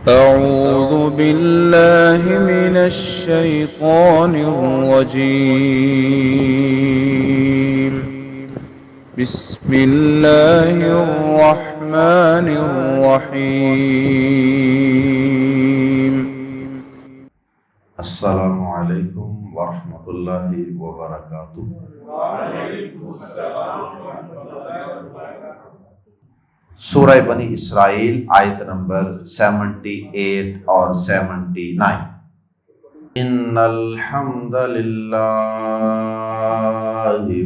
أعوذ بالله من الشيطان الرجيم. بسم الله الرحمن الرحيم. السلام علیکم ورحمۃ اللہ وبرکاتہ۔ سورہ بنی اسرائیل آیت نمبر 78 اور 79۔ ان الحمد للہ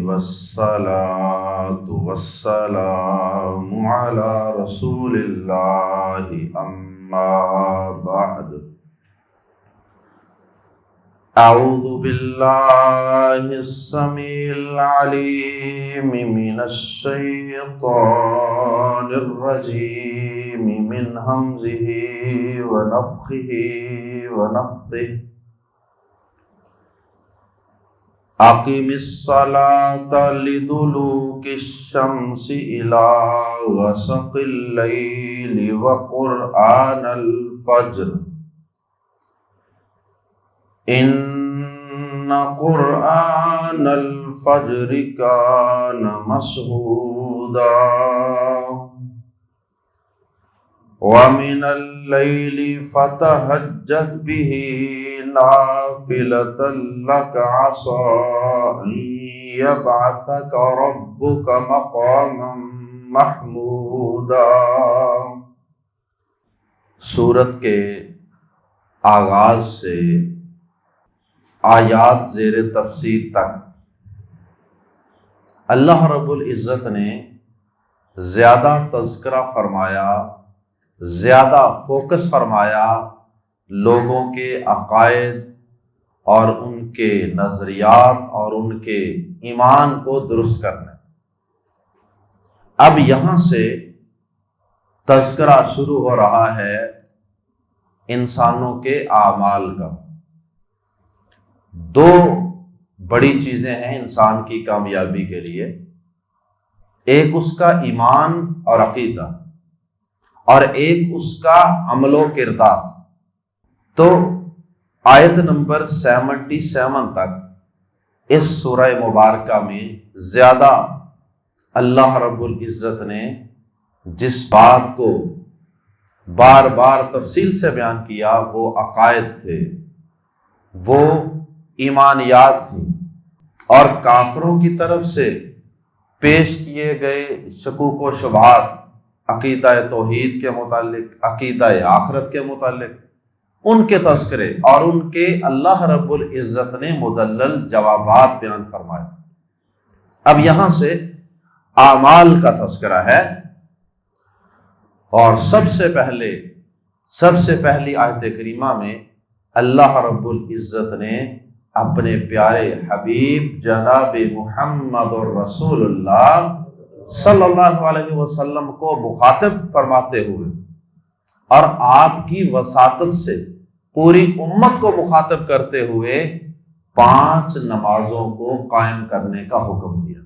والصلاة والسلام علی رسول اللہ اما بعد۔ اعوذ باللہ السمیع العلیم من الشیطان الرجیم من ہمزہ ونفخہ ونفثہ۔ اقم الصلاة لدلوک الشمس إلی غسق اللیل وقرآن الفجر ان قرآن الفجر کان مشہودا ومن اللیل فتہجد بہ نافلۃ لک عسى ان یبعثک ربک مقاما محمودا۔ سورت کے آغاز سے آیات زیر تفسیر تک اللہ رب العزت نے زیادہ تذکرہ فرمایا، زیادہ فوکس فرمایا لوگوں کے عقائد اور ان کے نظریات اور ان کے ایمان کو درست کرنے۔ اب یہاں سے تذکرہ شروع ہو رہا ہے انسانوں کے اعمال کا۔ دو بڑی چیزیں ہیں انسان کی کامیابی کے لیے، ایک اس کا ایمان اور عقیدہ، اور ایک اس کا عمل و کردار۔ تو آیت نمبر 77 تک اس سورہ مبارکہ میں زیادہ اللہ رب العزت نے جس بات کو بار بار تفصیل سے بیان کیا وہ عقائد تھے، وہ ایمانیات تھی، اور کافروں کی طرف سے پیش کیے گئے شکوک و شبہات عقیدہ توحید کے متعلق، عقیدہ آخرت کے متعلق، ان کے تذکرے اور ان کے اللہ رب العزت نے مدلل جوابات بیان فرمائے۔ اب یہاں سے اعمال کا تذکرہ ہے، اور سب سے پہلی آیت کریمہ میں اللہ رب العزت نے اپنے پیارے حبیب جناب محمد الرسول اللہ صلی اللہ علیہ وسلم کو مخاطب فرماتے ہوئے اور آپ کی وساطت سے پوری امت کو مخاطب کرتے ہوئے 5 نمازوں کو قائم کرنے کا حکم دیا،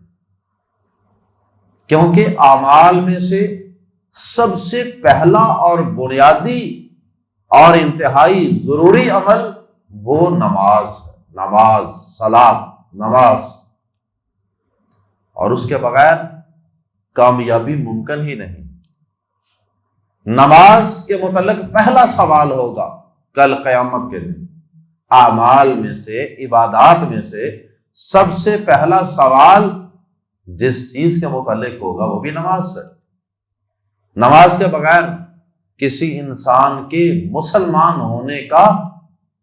کیونکہ اعمال میں سے سب سے پہلا اور بنیادی اور انتہائی ضروری عمل وہ نماز ہے، نماز، اور اس کے بغیر کامیابی ممکن ہی نہیں۔ نماز کے متعلق پہلا سوال ہوگا کل قیامت کے دن۔ اعمال میں سے، عبادات میں سے سب سے پہلا سوال جس چیز کے متعلق ہوگا وہ بھی نماز ہے۔ نماز کے بغیر کسی انسان کے مسلمان ہونے کا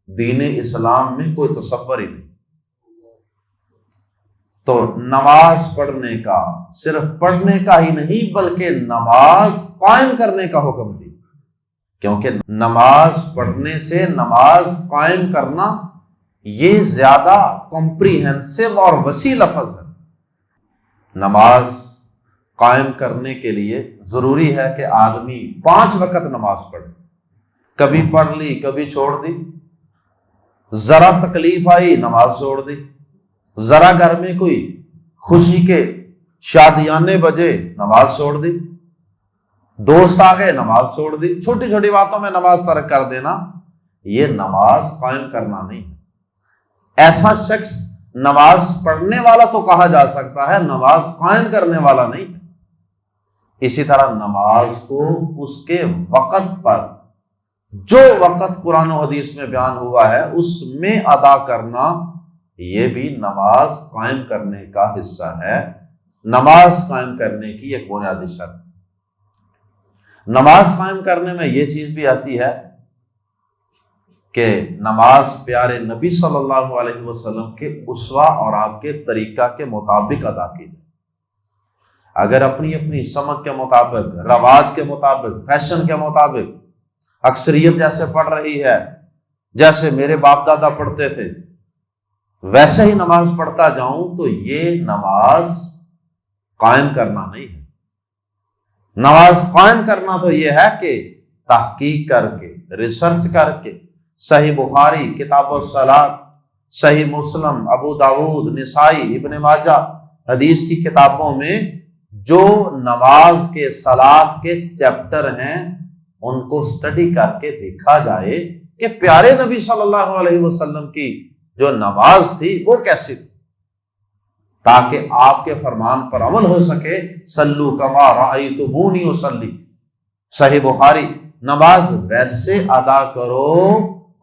دین اسلام میں کوئی تصور ہی نہیں۔ تو نماز پڑھنے کا، صرف پڑھنے کا ہی نہیں بلکہ نماز قائم کرنے کا حکم دی، کیونکہ نماز پڑھنے سے نماز قائم کرنا یہ زیادہ کمپریہنسو اور وسیع لفظ ہے۔ نماز قائم کرنے کے لیے ضروری ہے کہ آدمی 5 وقت نماز پڑھے، کبھی پڑھ لی کبھی چھوڑ دی، ذرا تکلیف آئی نماز چھوڑ دی، ذرا گھر میں کوئی خوشی کے شادیانے بجے نماز چھوڑ دی، دوست آ گئے نماز چھوڑ دی، چھوٹی چھوٹی باتوں میں نماز ترک کر دینا، یہ نماز قائم کرنا نہیں ہے۔ ایسا شخص نماز پڑھنے والا تو کہا جا سکتا ہے، نماز قائم کرنے والا نہیں ہے۔ اسی طرح نماز کو اس کے وقت پر، جو وقت قرآن و حدیث میں بیان ہوا ہے اس میں ادا کرنا، یہ بھی نماز قائم کرنے کا حصہ ہے، نماز قائم کرنے کی ایک بنیادی شرط۔ نماز قائم کرنے میں یہ چیز بھی آتی ہے کہ نماز پیارے نبی صلی اللہ علیہ وسلم کے اسوہ اور آپ کے طریقہ کے مطابق ادا کی جائے۔ اگر اپنی اپنی سمجھ کے مطابق، رواج کے مطابق، فیشن کے مطابق اکثریت جیسے پڑھ رہی ہے، جیسے میرے باپ دادا پڑھتے تھے ویسے ہی نماز پڑھتا جاؤں، تو یہ نماز قائم کرنا نہیں ہے۔ نماز قائم کرنا تو یہ ہے کہ تحقیق کر کے، ریسرچ کر کے، صحیح بخاری، کتاب الصلاۃ، صحیح مسلم، ابو داود، نسائی، ابن ماجہ حدیث کی کتابوں میں جو نماز کے صلاۃ کے چیپٹر ہیں ان کو سٹڈی کر کے دیکھا جائے کہ پیارے نبی صلی اللہ علیہ وسلم کی جو نماز تھی وہ کیسی تھی، تاکہ آپ کے فرمان پر عمل ہو سکے۔ صلو کما رأیتمونی اصلی، صحیح بخاری، نماز ویسے ادا کرو،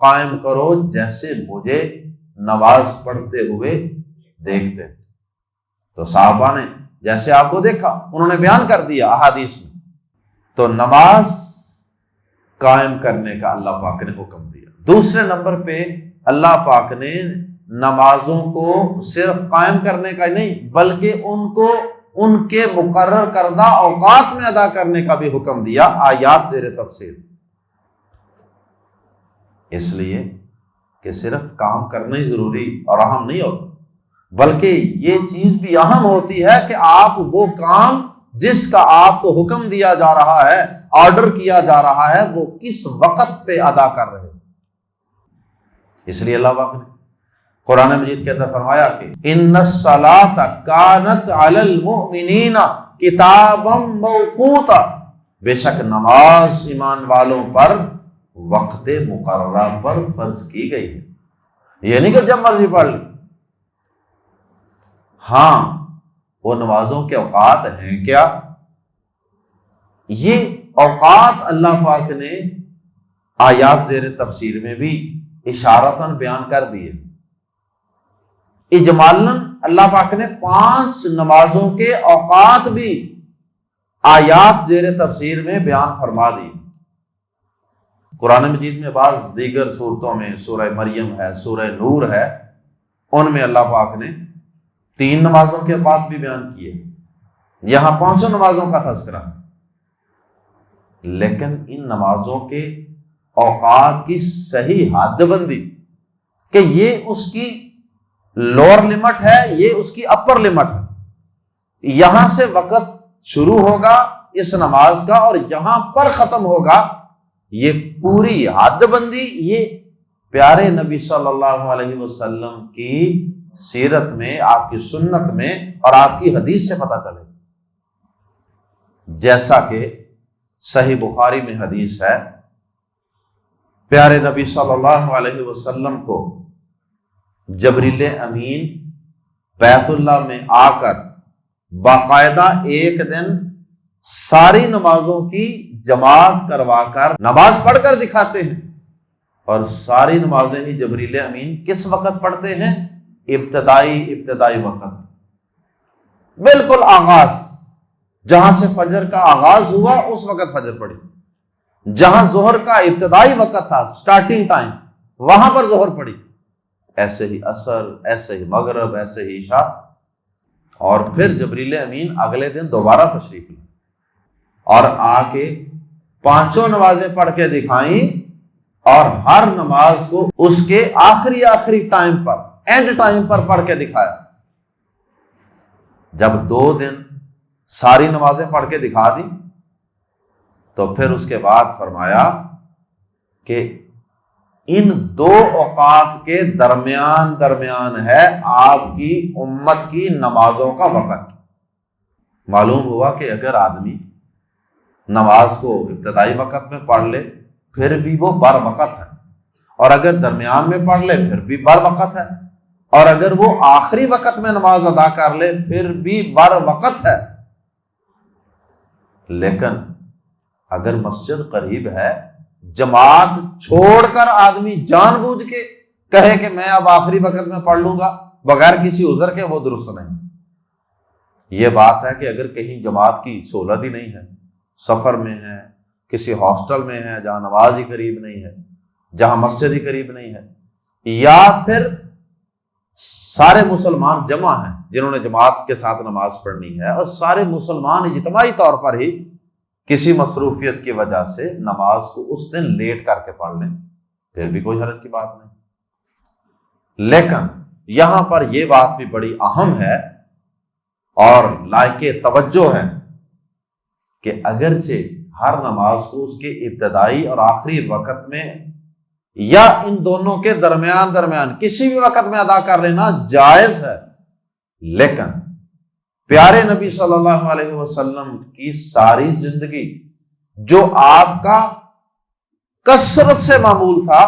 قائم کرو جیسے مجھے نماز پڑھتے ہوئے دیکھتے۔ تو صحابہ نے جیسے آپ کو دیکھا انہوں نے بیان کر دیا احادیث میں۔ تو نماز قائم کرنے کا اللہ پاک نے حکم دیا۔ دوسرے نمبر پہ اللہ پاک نے نمازوں کو صرف قائم کرنے کا ہی نہیں بلکہ ان کو ان کے مقرر کردہ اوقات میں ادا کرنے کا بھی حکم دیا، آیات زیر تفسیر۔ اس لیے کہ صرف کام کرنا ہی ضروری اور اہم نہیں ہوتا، بلکہ یہ چیز بھی اہم ہوتی ہے کہ آپ وہ کام جس کا آپ کو حکم دیا جا رہا ہے، آرڈر کیا جا رہا ہے، وہ کس وقت پہ ادا کر رہے ہیں۔ اس لیے اللہ پاک نے قرآن مجید کے اندر فرمایا کہ ان الصلاۃ کانت علی المؤمنین کتابا موقوتا، بے شک نماز ایمان والوں پر وقت مقررہ پر فرض کی گئی ہے۔ یہ نہیں کہ جب مرضی پڑھ لی۔ ہاں وہ نمازوں کے اوقات ہیں کیا؟ یہ اوقات اللہ پاک نے آیات زیر تفسیر میں بھی اشارتاً بیان کر دیے۔ اجمالاً اللہ پاک نے 5 نمازوں کے اوقات بھی آیات زیر تفسیر میں بیان فرما دی۔ قرآن مجید میں بعض دیگر صورتوں میں، سورہ مریم ہے، سورہ نور ہے، ان میں اللہ پاک نے 3 نمازوں کے اوقات بھی بیان کیے، یہاں 5 نمازوں کا تذکرہ۔ لیکن ان نمازوں کے اوقات کی صحیح حد بندی کہ یہ اس کی لوور لمٹ ہے، یہ اس کی اپر لمٹ ہے، یہاں سے وقت شروع ہوگا اس نماز کا اور یہاں پر ختم ہوگا، یہ پوری حد بندی یہ پیارے نبی صلی اللہ علیہ وسلم کی سیرت میں، آپ کی سنت میں اور آپ کی حدیث سے پتہ چلے۔ جیسا کہ صحیح بخاری میں حدیث ہے، پیارے نبی صلی اللہ علیہ وسلم کو جبریل امین بیت اللہ میں آ کر باقاعدہ ایک دن ساری نمازوں کی جماعت کروا کر نماز پڑھ کر دکھاتے ہیں، اور ساری نمازیں ہی جبریل امین کس وقت پڑھتے ہیں؟ ابتدائی وقت، بالکل آغاز، جہاں سے فجر کا آغاز ہوا اس وقت فجر پڑھی، جہاں ظہر کا ابتدائی وقت تھا، سٹارٹنگ ٹائم، وہاں پر ظہر پڑھی، ایسے ہی عصر، ایسے ہی مغرب، ایسے ہی عشاء، اور پھر جبریل امین اگلے دن دوبارہ تشریف لائے اور آ کے 5 نمازیں پڑھ کے دکھائیں، اور ہر نماز کو اس کے آخری ٹائم پر، اینڈ ٹائم پر پڑھ کے دکھایا۔ جب 2 دن ساری نمازیں پڑھ کے دکھا دی تو پھر اس کے بعد فرمایا کہ ان 2 اوقات کے درمیان ہے آپ کی امت کی نمازوں کا وقت۔ معلوم ہوا کہ اگر آدمی نماز کو ابتدائی وقت میں پڑھ لے پھر بھی وہ بر وقت ہے، اور اگر درمیان میں پڑھ لے پھر بھی بر وقت ہے، اور اگر وہ آخری وقت میں نماز ادا کر لے پھر بھی بر وقت ہے۔ لیکن اگر مسجد قریب ہے، جماعت چھوڑ کر آدمی جان بوجھ کے کہے کہ میں اب آخری وقت میں پڑھ لوں گا بغیر کسی عذر کے، وہ درست نہیں۔ یہ بات ہے کہ اگر کہیں جماعت کی سہولت ہی نہیں ہے، سفر میں ہے، کسی ہاسٹل میں ہے جہاں نماز ہی قریب نہیں ہے، جہاں مسجد ہی قریب نہیں ہے، یا پھر سارے مسلمان جمع ہیں جنہوں نے جماعت کے ساتھ نماز پڑھنی ہے، اور سارے مسلمان اجتماعی طور پر ہی کسی مصروفیت کی وجہ سے نماز کو اس دن لیٹ کر کے پڑھ لیں، پھر بھی کوئی حرج کی بات نہیں۔ لیکن یہاں پر یہ بات بھی بڑی اہم ہے اور لائق توجہ ہے کہ اگرچہ ہر نماز کو اس کے ابتدائی اور آخری وقت میں یا ان دونوں کے درمیان کسی بھی وقت میں ادا کر لینا جائز ہے، لیکن پیارے نبی صلی اللہ علیہ وسلم کی ساری زندگی جو آپ کا کثرت سے معمول تھا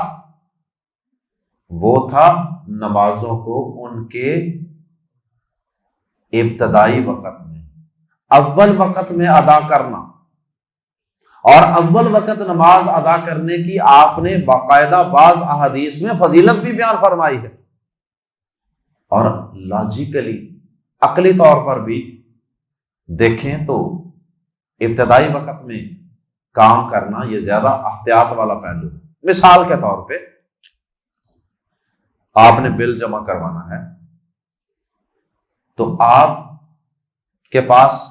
وہ تھا نمازوں کو ان کے ابتدائی وقت میں، اول وقت میں ادا کرنا، اور اول وقت نماز ادا کرنے کی آپ نے باقاعدہ بعض احادیث میں فضیلت بھی بیان فرمائی ہے، اور لاجیکلی عقلی طور پر بھی دیکھیں تو ابتدائی وقت میں کام کرنا یہ زیادہ احتیاط والا پہلو ہے۔ مثال کے طور پہ آپ نے بل جمع کروانا ہے تو آپ کے پاس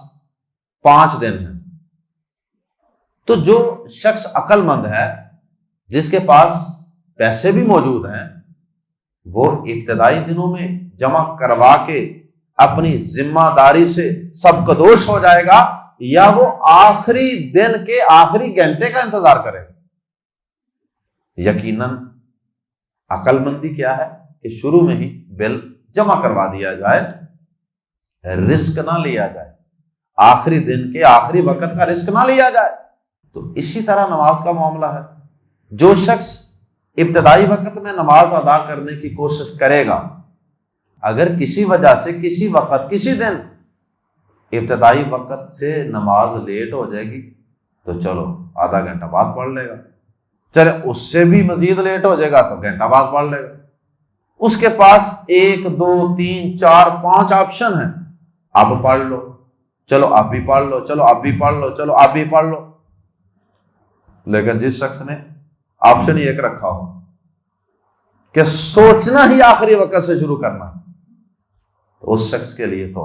5 دن ہیں، تو جو شخص عقل مند ہے جس کے پاس پیسے بھی موجود ہیں وہ ابتدائی دنوں میں جمع کروا کے اپنی ذمہ داری سے سبکدوش ہو جائے گا، یا وہ آخری دن کے آخری گھنٹے کا انتظار کرے گا؟ یقیناً عقل مندی کیا ہے کہ شروع میں ہی بل جمع کروا دیا جائے، رسک نہ لیا جائے، آخری دن کے آخری وقت کا رسک نہ لیا جائے۔ تو اسی طرح نماز کا معاملہ ہے، جو شخص ابتدائی وقت میں نماز ادا کرنے کی کوشش کرے گا، اگر کسی وجہ سے کسی وقت کسی دن ابتدائی وقت سے نماز لیٹ ہو جائے گی تو چلو آدھا گھنٹہ بعد پڑھ لے گا، چلے اس سے بھی مزید لیٹ ہو جائے گا تو گھنٹہ بعد پڑھ لے گا۔ اس کے پاس 1 2 3 4 5 آپشن ہیں، اب پڑھ لو، چلو اب بھی پڑھ لو، چلو اب بھی پڑھ لو، چلو اب بھی پڑھ لو۔ لیکن جس شخص نے آپشن ایک رکھا ہو کہ سوچنا ہی آخری وقت سے شروع کرنا، تو اس شخص کے لیے تو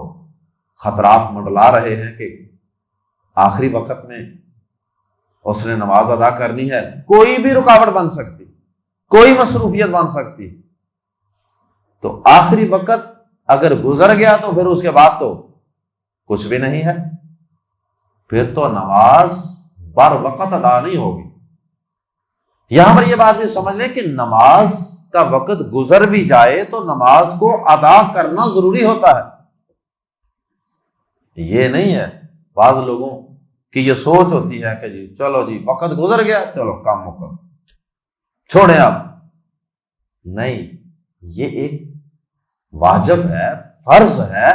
خطرات منڈلا رہے ہیں کہ آخری وقت میں اس نے نماز ادا کرنی ہے، کوئی بھی رکاوٹ بن سکتی، کوئی مصروفیت بن سکتی، تو آخری وقت اگر گزر گیا تو پھر اس کے بعد تو کچھ بھی نہیں ہے، پھر تو نماز بر وقت ادا نہیں ہوگی۔ یہاں پر یہ بات بھی سمجھ لیں کہ نماز کا وقت گزر بھی جائے تو نماز کو ادا کرنا ضروری ہوتا ہے۔ یہ نہیں ہے بعض لوگوں کی یہ سوچ ہوتی ہے کہ جی چلو جی وقت گزر گیا، چلو کام مکمل، چھوڑیں آپ۔ نہیں، یہ ایک واجب ہے، فرض ہے،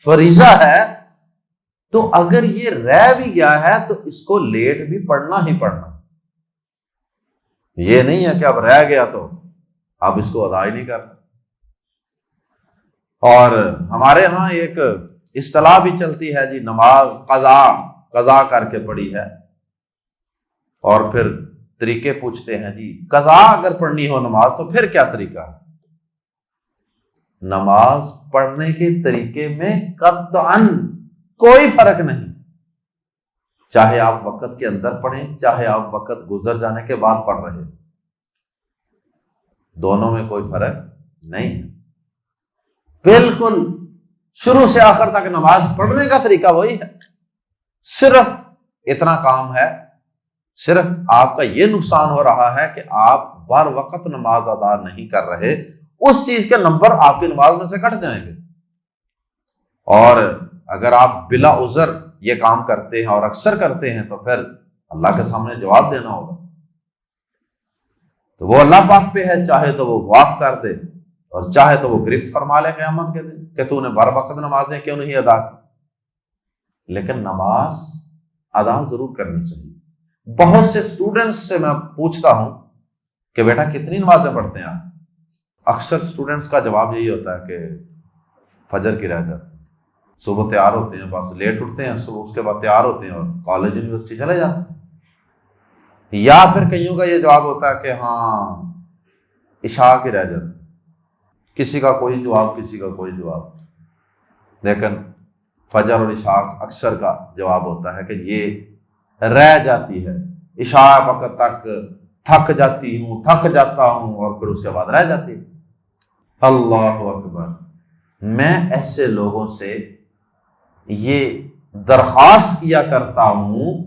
فریضہ ہے، تو اگر یہ رہ بھی گیا ہے تو اس کو لیٹ بھی پڑھنا ہی پڑھنا۔ یہ نہیں ہے کہ اب رہ گیا تو اب اس کو ادا ہی نہیں کرنا۔ اور ہمارے ہاں ایک اصطلاح بھی چلتی ہے جی، نماز قضا کر کے پڑھی ہے، اور پھر طریقے پوچھتے ہیں جی قضا اگر پڑھنی ہو نماز تو پھر کیا طریقہ ہے؟ نماز پڑھنے کے طریقے میں قطعاً کوئی فرق نہیں، چاہے آپ وقت کے اندر پڑھیں، چاہے آپ وقت گزر جانے کے بعد پڑھ رہے، دونوں میں کوئی فرق نہیں ہے، بالکل شروع سے آخر تک نماز پڑھنے کا طریقہ وہی ہے۔ صرف اتنا کام ہے، صرف آپ کا یہ نقصان ہو رہا ہے کہ آپ بر وقت نماز ادا نہیں کر رہے، اس چیز کے نمبر آپ کی نماز میں سے کٹ جائیں گے، اور اگر آپ بلا عذر یہ کام کرتے ہیں اور اکثر کرتے ہیں تو پھر اللہ کے سامنے جواب دینا ہوگا۔ تو وہ اللہ پاک پہ ہے، چاہے تو وہ معاف کر دے اور چاہے تو وہ گرفت فرما لے قیامت کے دن کہ تو نے بر وقت نمازیں کیوں نہیں ادا کی۔ لیکن نماز ادا ضرور کرنی چاہیے۔ بہت سے اسٹوڈنٹس سے میں پوچھتا ہوں کہ بیٹا کتنی نمازیں پڑھتے ہیں آپ؟ اکثر اسٹوڈنٹس کا جواب یہی ہوتا ہے کہ فجر کی رہ جاتی، صبح تیار ہوتے ہیں، بس لیٹ اٹھتے ہیں صبح، اس کے بعد تیار ہوتے ہیں اور کالج یونیورسٹی چلے جاتے ہیں۔ یا پھر کئیوں کا یہ جواب ہوتا ہے کہ ہاں عشاء کی رہ جاتی، کسی کا کوئی جواب کسی کا کوئی جواب۔ لیکن فجر اور عشاء اکثر کا جواب ہوتا ہے کہ یہ رہ جاتی ہے، عشاء وقت تک تھک جاتی ہوں، تھک جاتا ہوں اور پھر اس کے بعد رہ جاتی ہے۔ اللہ اکبر۔ میں ایسے لوگوں سے یہ درخواست کیا کرتا ہوں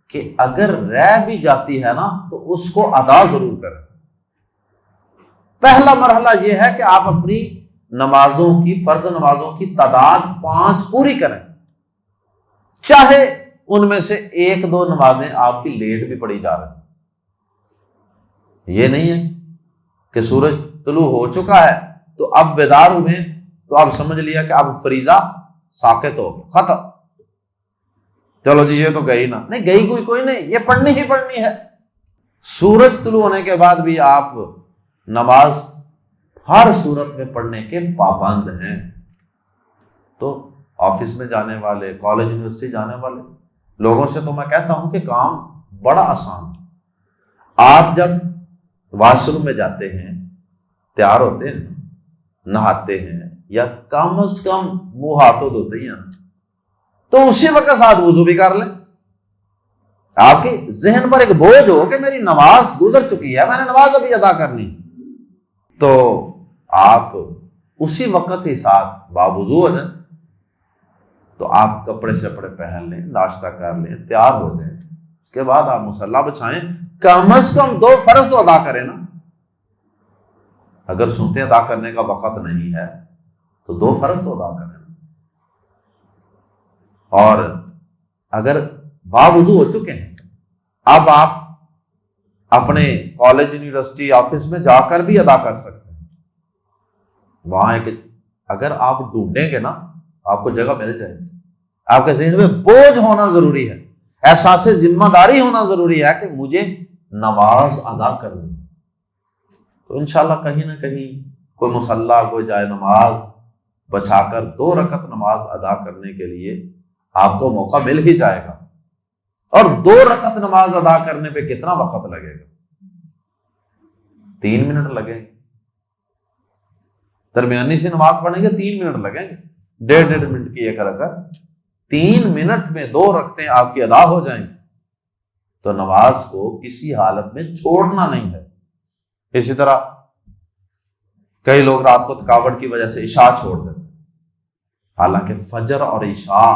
کہ اگر رہ بھی جاتی ہے نا تو اس کو ادا ضرور کریں۔ پہلا مرحلہ یہ ہے کہ آپ اپنی نمازوں کی، فرض نمازوں کی تعداد 5 پوری کریں، چاہے ان میں سے 1-2 نمازیں آپ کی لیٹ بھی پڑھی جا رہی ہیں۔ یہ نہیں ہے کہ سورج طلوع ہو چکا ہے تو اب بیدار ہوئے تو اب سمجھ لیا کہ اب فریضہ ساقط ہو گیا، ختم، چلو جی یہ تو گئی نا، نہیں گئی کوئی نہیں، یہ پڑھنی ہی پڑھنی ہے۔ سورج طلوع ہونے کے بعد بھی آپ نماز ہر صورت میں پڑھنے کے پابند ہیں۔ تو آفس میں جانے والے، کالج یونیورسٹی جانے والے لوگوں سے تو میں کہتا ہوں کہ کام بڑا آسان ہے۔ آپ جب واش روم میں جاتے ہیں، تیار ہوتے ہیں، نہاتے ہیں، یا کم از کم منہ ہاتھوں دھوتے ہیں، تو اسی وقت ساتھ وضو بھی کر لیں۔ آپ کے ذہن پر ایک بوجھ ہو کہ میری نماز گزر چکی ہے، میں نے نماز ابھی ادا کرنی، تو آپ اسی وقت ہی ساتھ باوضو ہو جائیں، تو آپ کپڑے شپڑے پہن لیں، ناشتہ کر لیں، تیار ہو جائیں، اس کے بعد آپ مصلی بچھائیں، کم از کم 2 فرض تو ادا کریں نا۔ اگر سنتے ادا کرنے کا وقت نہیں ہے تو 2 فرض تو ادا کریں۔ اور اگر باوضو ہو چکے ہیں، اب آپ اپنے کالج یونیورسٹی آفس میں جا کر بھی ادا کر سکتے ہیں۔ وہاں ایک اگر آپ ڈھونڈیں گے نا آپ کو جگہ مل جائے گی۔ آپ کے ذہن میں بوجھ ہونا ضروری ہے، احساس ذمہ داری ہونا ضروری ہے کہ مجھے نماز ادا کرنی، تو انشاءاللہ کہیں نہ کہیں کوئی مصلی، کوئی جائے نماز بچھا کر 2 رکعت نماز ادا کرنے کے لیے آپ کو موقع مل ہی جائے گا۔ اور 2 رکعت نماز ادا کرنے پہ کتنا وقت لگے گا؟ 3 منٹ لگیں گے۔ درمیانی سی نماز پڑھیں گے 3 منٹ لگیں گے، 1.5 منٹ کی ایک رکعت، 3 منٹ میں 2 رکعتیں آپ کی ادا ہو جائیں گی۔ تو نماز کو کسی حالت میں چھوڑنا نہیں ہے۔ اسی طرح کئی لوگ رات کو تھکاوٹ کی وجہ سے عشاء چھوڑ دیتے ہیں، حالانکہ فجر اور عشاء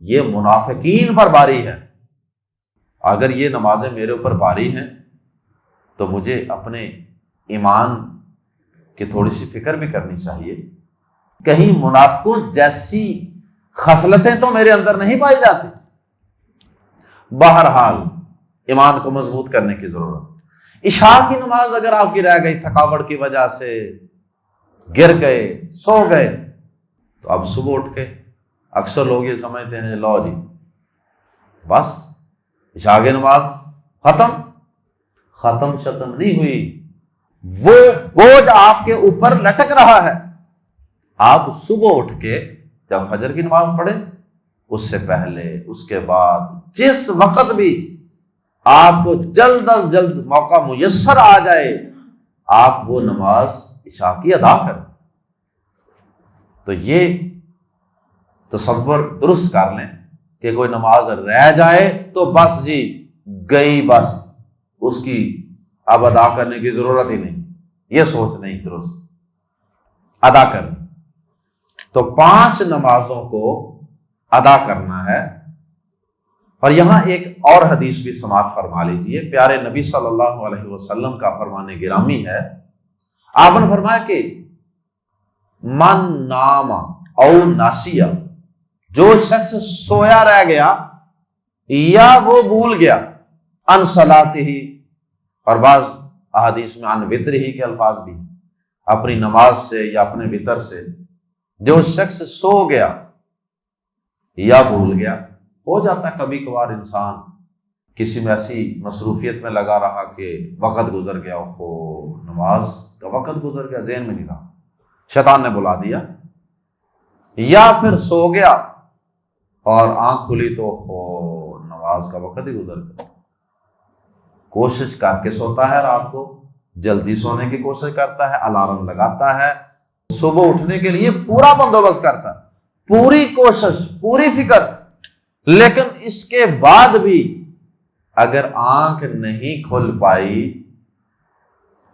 یہ منافقین پر باری ہے۔ اگر یہ نمازیں میرے اوپر باری ہیں تو مجھے اپنے ایمان کی تھوڑی سی فکر بھی کرنی چاہیے، کہیں منافقوں جیسی خصلتیں تو میرے اندر نہیں پائی جاتی۔ بہرحال ایمان کو مضبوط کرنے کی ضرورت۔ عشاء کی نماز اگر آپ کی رہ گئی تھکاوٹ کی وجہ سے، گر گئے، سو گئے، تو اب صبح اٹھ کے اکثر لوگ یہ سمجھتے ہیں لو جی بس عشاء کی نماز ختم شتم نہیں ہوئی، وہ بوجھ آپ کے اوپر لٹک رہا ہے۔ آپ صبح اٹھ کے جب فجر کی نماز پڑھیں، اس سے پہلے، اس کے بعد، جس وقت بھی آپ کو جلد از جلد موقع میسر آ جائے، آپ وہ نماز عشاء کی ادا کریں۔ تو یہ تصور درست کر لیں کہ کوئی نماز رہ جائے تو بس جی گئی، بس اس کی اب ادا کرنے کی ضرورت ہی نہیں، یہ سوچ نہیں درست، ادا کریں۔ تو 5 نمازوں کو ادا کرنا ہے۔ اور یہاں ایک اور حدیث بھی سماعت فرما لیجیے، پیارے نبی صلی اللہ علیہ وسلم کا فرمان گرامی ہے۔ آپ نے فرمایا کہ من نام او ناسیہ، جو شخص سویا رہ گیا یا وہ بھول گیا ان صلاتہ، اور بعض احادیث میں ان وطرہ کے الفاظ بھی، اپنی نماز سے یا اپنے وطر سے، جو شخص سو گیا یا بھول گیا، ہو جاتا ہے کبھی کبھار انسان کسی میں ایسی مصروفیت میں لگا رہا کہ وقت گزر گیا، ہو نماز کا وقت گزر گیا، ذہن میں نہیں رہا، شیطان نے بلا دیا، یا پھر سو گیا اور آنکھ کھلی تو ہو نماز کا وقت ہی گزر گیا۔ کوشش کر کے سوتا ہے، رات کو جلدی سونے کی کوشش کرتا ہے، الارم لگاتا ہے، صبح اٹھنے کے لیے پورا بندوبست کرتا ہے، پوری کوشش، پوری فکر، لیکن اس کے بعد بھی اگر آنکھ نہیں کھل پائی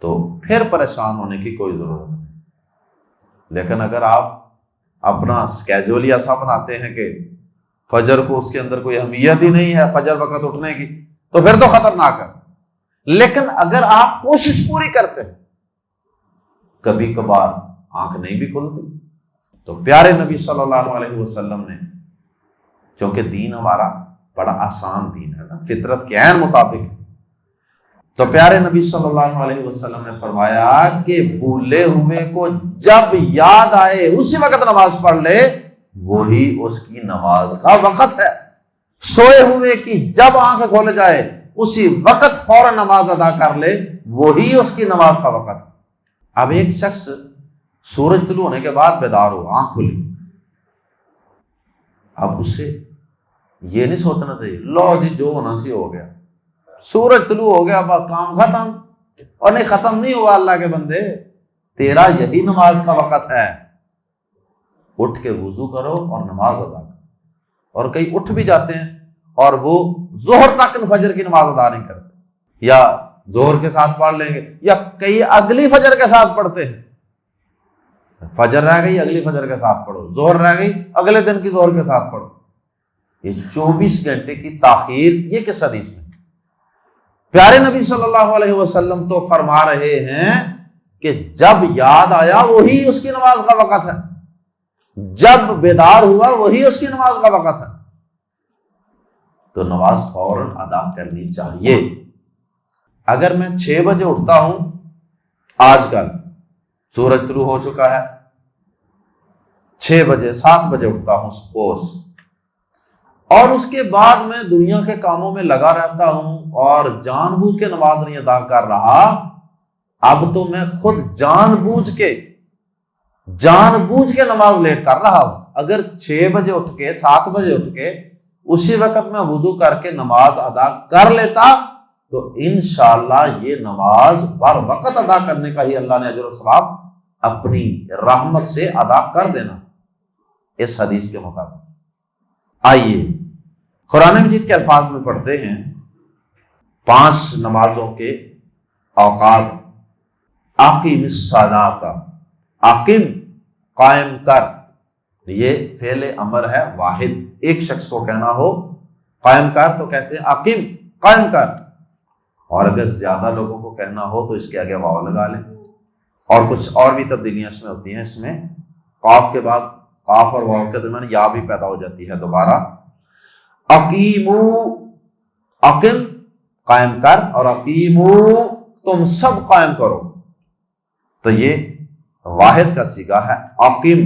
تو پھر پریشان ہونے کی کوئی ضرورت نہیں۔ لیکن اگر آپ اپنا سکیجول ایسا بناتے ہیں کہ فجر کو اس کے اندر کوئی اہمیت ہی نہیں ہے فجر وقت اٹھنے کی، تو پھر تو خطرناک ہے۔ لیکن اگر آپ کوشش پوری کرتے ہیں، کبھی کبھار آنکھ نہیں بھی کھلتی، تو پیارے نبی صلی اللہ علیہ وسلم نے، چونکہ دین ہمارا بڑا آسان دین ہے نا، فطرت کے عین مطابق ہے، تو پیارے نبی صلی اللہ علیہ وسلم نے فرمایا کہ بھولے ہوئے کو جب یاد آئے اسی وقت نماز پڑھ لے، وہی اس کی نماز کا وقت ہے۔ سوئے ہوئے کی جب آنکھ کھول جائے اسی وقت فوراً نماز ادا کر لے، وہی اس کی نماز کا وقت ہے۔ اب ایک شخص سورج طلوع ہونے کے بعد بیدار ہو، آنکھ کھلی، اب اسے یہ نہیں سوچنا چاہیے لو جی جو ہونا سی ہو گیا، سورج طلوع ہو گیا بس کام ختم، اور نہیں، ختم نہیں ہوا اللہ کے بندے، تیرا یہی نماز کا وقت ہے، اٹھ کے وضو کرو اور نماز ادا کرو۔ اور کئی اٹھ بھی جاتے ہیں اور وہ ظہر تک فجر کی نماز ادا نہیں کرتے، یا ظہر کے ساتھ پڑھ لیں گے، یا کئی اگلی فجر کے ساتھ پڑھتے ہیں، فجر رہ گئی اگلی فجر کے ساتھ پڑھو، ظہر رہ گئی اگلے دن کی ظہر کے ساتھ پڑھو۔ یہ 24 گھنٹے کی تاخیر یہ کس حدیث میں؟ پیارے نبی صلی اللہ علیہ وسلم تو فرما رہے ہیں کہ جب یاد آیا وہی اس کی نماز کا وقت ہے، جب بیدار ہوا وہی اس کی نماز کا وقت ہے، تو نماز فوراً ادا کرنی چاہیے۔ اگر میں 6 بجے اٹھتا ہوں، آج کل سورج طلوع ہو چکا ہے، 6 بجے 7 بجے اٹھتا ہوں سپوز، اور اس کے بعد میں دنیا کے کاموں میں لگا رہتا ہوں اور جان بوجھ کے نماز نہیں ادا کر رہا، اب تو میں خود جان بوجھ کے نماز لیٹ کر رہا ہوں۔ اگر 6 بجے اٹھ کے 7 بجے اٹھ کے اسی وقت میں وضو کر کے نماز ادا کر لیتا تو انشاءاللہ یہ نماز بر وقت ادا کرنے کا ہی اللہ نے اجر و ثواب اپنی رحمت سے ادا کر دینا، اس حدیث کے مطابق۔ آئیے قرآن مجید کے الفاظ میں پڑھتے ہیں 5 نمازوں کے اوقات۔ اقیم الصلاۃ، اقیم قائم کر، یہ فعل امر ہے واحد، ایک شخص کو کہنا ہو قائم کر تو کہتے ہیں اقیم، قائم کر، اور اگر زیادہ لوگوں کو کہنا ہو تو اس کے آگے واو لگا لیں، اور کچھ اور بھی تبدیلیاں اس میں ہوتی ہیں، اس میں قاف کے بعد قاف اور واو کے درمیان یا بھی پیدا ہو جاتی ہے دوبارہ۔ اقیمو، اقیم قائم کر، اور اقیمو تم سب قائم کرو، تو یہ واحد کا صیغہ ہے۔ اقیم،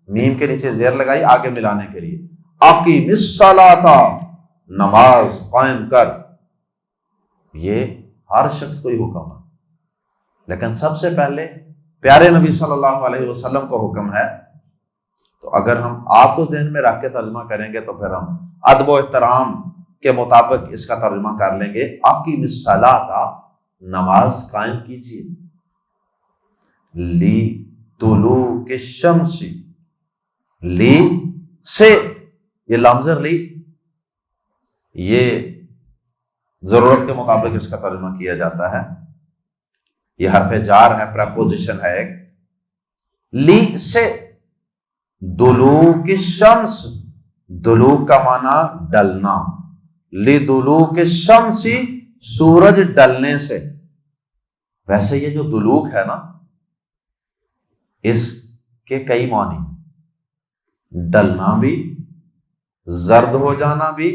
میم کے نیچے زیر لگائی آگے ملانے کے لیے، اقیم الصلاۃ، نماز قائم کر، یہ ہر شخص کو ہی حکم ہے، لیکن سب سے پہلے پیارے نبی صلی اللہ علیہ وسلم کو حکم ہے، تو اگر ہم آپ کو ذہن میں رکھ کے ترجمہ کریں گے تو پھر ہم ادب و احترام کے مطابق اس کا ترجمہ کر لیں گے۔ اقیم الصلاۃ، نماز قائم کیجیے، لی طلوع الشمس، لی سے، یہ لفظ لی، یہ ضرورت کے مطابق اس کا ترجمہ کیا جاتا ہے، یہ حرف جار ہے، پریپوزیشن ہے ایک، لی سے، دلوک الشمس، دلوک کا معنی ڈلنا، لی دلوک الشمس، سورج ڈلنے سے۔ ویسے یہ جو دلوک ہے نا، اس کے کئی معنی، ڈلنا بھی زرد ہو جانا بھی،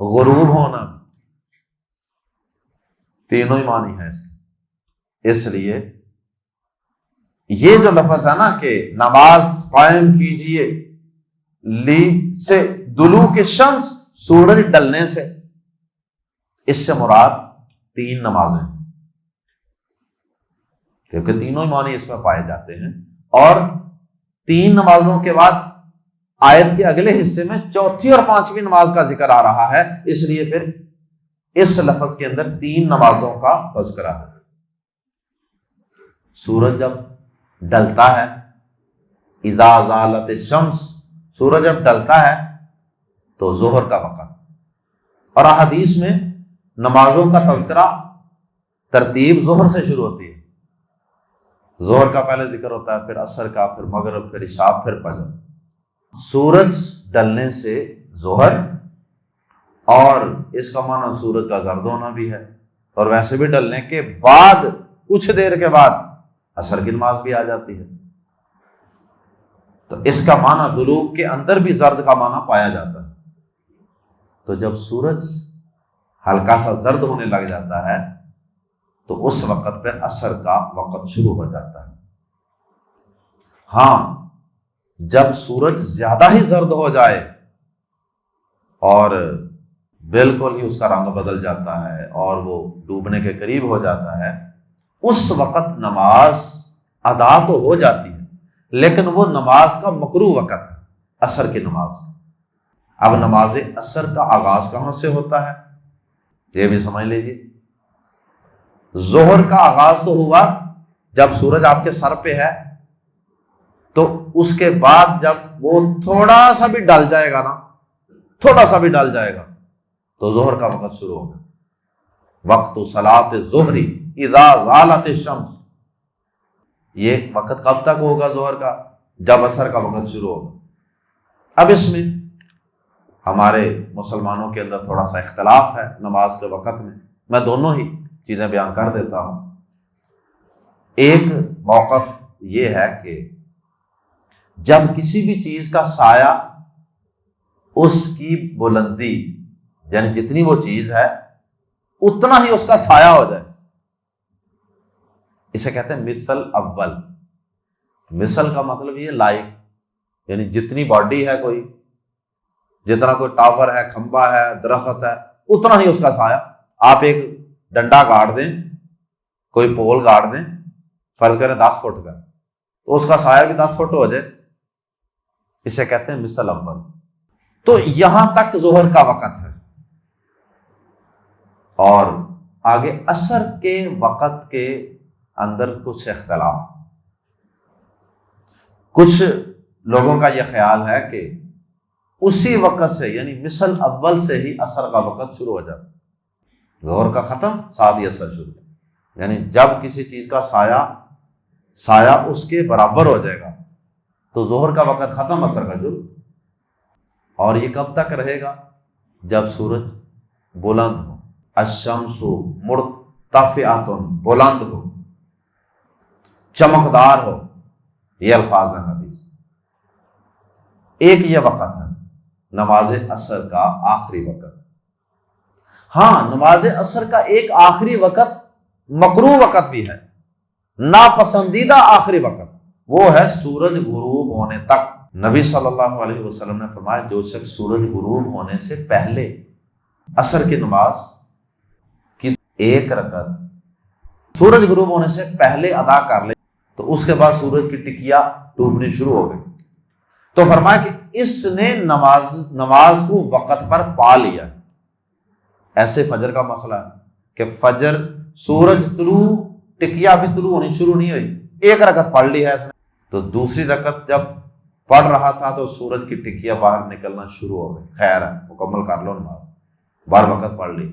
غروب ہونا بھی، تینوں ہی معنی ہیں اس کے۔ اس لیے یہ جو لفظ ہے نا کہ نماز قائم کیجئے لی سے دلوک الشمس، سورج ڈلنے سے، اس سے مراد 3 نمازیں، کیونکہ تینوں ہی معنی اس میں پائے جاتے ہیں۔ اور 3 نمازوں کے بعد آیت کے اگلے حصے میں چوتھی اور 5ویں نماز کا ذکر آ رہا ہے، اس لیے پھر اس لفظ کے اندر 3 نمازوں کا تذکرہ ہے۔ سورج جب ڈلتا ہے، اذا زالت الشمس، سورج جب ڈلتا ہے تو ظہر کا وقت، اور احادیث میں نمازوں کا تذکرہ ترتیب ظہر سے شروع ہوتی ہے۔ ظہر کا پہلے ذکر ہوتا ہے، پھر عصر کا، پھر مغرب، پھر عشاء، پھر فجر۔ سورج ڈلنے سے ظہر، اور اس کا معنی سورج کا زرد ہونا بھی ہے، اور ویسے بھی ڈلنے کے بعد کچھ دیر کے بعد عصر کی نماز بھی آ جاتی ہے، تو اس کا معنی دلوک کے اندر بھی زرد کا معنی پایا جاتا ہے۔ تو جب سورج ہلکا سا زرد ہونے لگ جاتا ہے تو اس وقت پہ عصر کا وقت شروع ہو جاتا ہے۔ ہاں، جب سورج زیادہ ہی زرد ہو جائے اور بالکل ہی اس کا رنگ بدل جاتا ہے اور وہ ڈوبنے کے قریب ہو جاتا ہے، اس وقت نماز ادا تو ہو جاتی ہے، لیکن وہ نماز کا مکروہ وقت ہے، عصر کی نماز کا۔ اب نماز عصر کا آغاز کہاں سے ہوتا ہے یہ بھی سمجھ لیجیے۔ ظہر کا آغاز تو ہوا جب سورج آپ کے سر پہ ہے، تو اس کے بعد جب وہ تھوڑا سا بھی ڈل جائے گا نا، تھوڑا سا بھی ڈل جائے گا تو ظہر کا وقت شروع ہوگا۔ وقت صلاۃ الظہر اذا زالت الشمس، یہ وقت کب تک ہوگا ظہر کا؟ جب عصر کا وقت شروع ہوگا۔ اب اس میں ہمارے مسلمانوں کے اندر تھوڑا سا اختلاف ہے نماز کے وقت میں دونوں ہی چیزیں بیان کر دیتا ہوں۔ ایک موقف یہ ہے کہ جب کسی بھی چیز کا سایہ اس کی بلندی، یعنی جتنی وہ چیز ہے اتنا ہی اس کا سایہ ہو جائے، اسے کہتے ہیں مثل اول۔ مثل کا مطلب یہ لائک، یعنی جتنی باڈی ہے کوئی، جتنا کوئی ٹاور ہے، کھمبا ہے، درخت ہے، اتنا ہی اس کا سایہ۔ آپ ایک ڈنڈا گاڑ دیں، کوئی پول گاڑ دیں، فرض کریں 10 فٹ کا، تو اس کا سایہ بھی 10 فٹ ہو جائے، اسے کہتے ہیں مثل اول۔ تو یہاں تک ظہر کا وقت ہے، اور آگے عصر کے وقت کے اندر کچھ اختلاف۔ کچھ لوگوں کا یہ خیال ہے کہ اسی وقت سے، یعنی مثل اول سے ہی عصر کا وقت شروع ہو جاتا ہے، ظہر کا ختم، ساتھ ہی عصر شروع، یعنی جب کسی چیز کا سایہ اس کے برابر ہو جائے گا تو ظہر کا وقت ختم، عصر کا شروع۔ اور یہ کب تک رہے گا؟ جب سورج بلند ہو، الشمس مرتفعۃ، بلند ہو، چمکدار ہو، یہ الفاظ ہیں حدیث۔ ایک یہ وقت ہے نماز عصر کا آخری وقت۔ ہاں، نماز عصر کا ایک آخری وقت مکروہ وقت بھی ہے، ناپسندیدہ آخری وقت، وہ ہے سورج غروب ہونے تک۔ نبی صلی اللہ علیہ وسلم نے فرمایا جو شخص سورج غروب ہونے سے پہلے عصر کی نماز کی 1 رکعت سورج غروب ہونے سے پہلے ادا کر لے تو اس کے بعد سورج کی ٹکیا ڈوبنی شروع ہو گئی، تو فرمایا کہ اس نے نماز کو وقت پر پا لیا۔ ایسے فجر کا مسئلہ ہے کہ فجر سورج طلوع، ٹکیا بھی طلوع ہونی شروع نہیں ہوئی، 1 رکعت پڑھ لی ہے اس نے، تو دوسری رکعت جب پڑھ رہا تھا تو سورج کی ٹکیا باہر نکلنا شروع ہو گئی، خیر ہے مکمل کر لو نماز، بار وقت پڑھ لی۔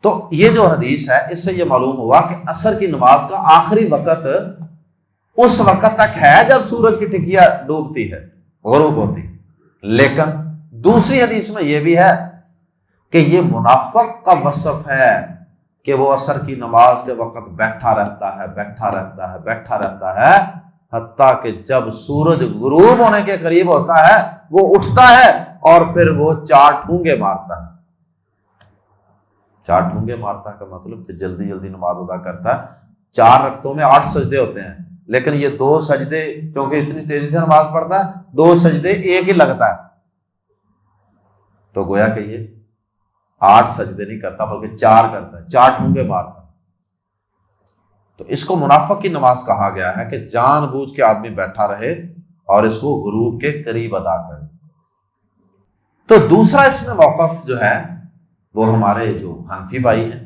تو یہ جو حدیث ہے اس سے یہ معلوم ہوا کہ عصر کی نماز کا آخری وقت اس وقت تک ہے جب سورج کی ٹکیا ڈوبتی ہے، غروب ہوتی ہے۔ لیکن دوسری حدیث میں یہ بھی ہے کہ یہ منافق کا وصف ہے کہ وہ عصر کی نماز کے وقت بیٹھا رہتا ہے حتیٰ کہ جب سورج غروب ہونے کے قریب ہوتا ہے وہ اٹھتا ہے اور پھر وہ 4 ٹھونگے مارتا ہے. 4 ٹھونگے مارتا ہے کا مطلب کہ جلدی جلدی نماز ادا کرتا ہے. 4 رکعتوں میں 8 سجدے ہوتے ہیں، لیکن یہ 2 سجدے کیونکہ اتنی تیزی سے نماز پڑھتا ہے 2 سجدے ایک ہی لگتا ہے، تو گویا کہ یہ 8 سجدے نہیں کرتا بلکہ 4 کرتا ہے، 4 ٹھونگے مارتا ہے. تو اس کو منافق کی نماز کہا گیا ہے کہ جان بوجھ کے آدمی بیٹھا رہے اور اس کو غروب کے قریب ادا کرے. تو دوسرا اس میں موقف جو ہے وہ ہمارے جو حنفی بھائی ہیں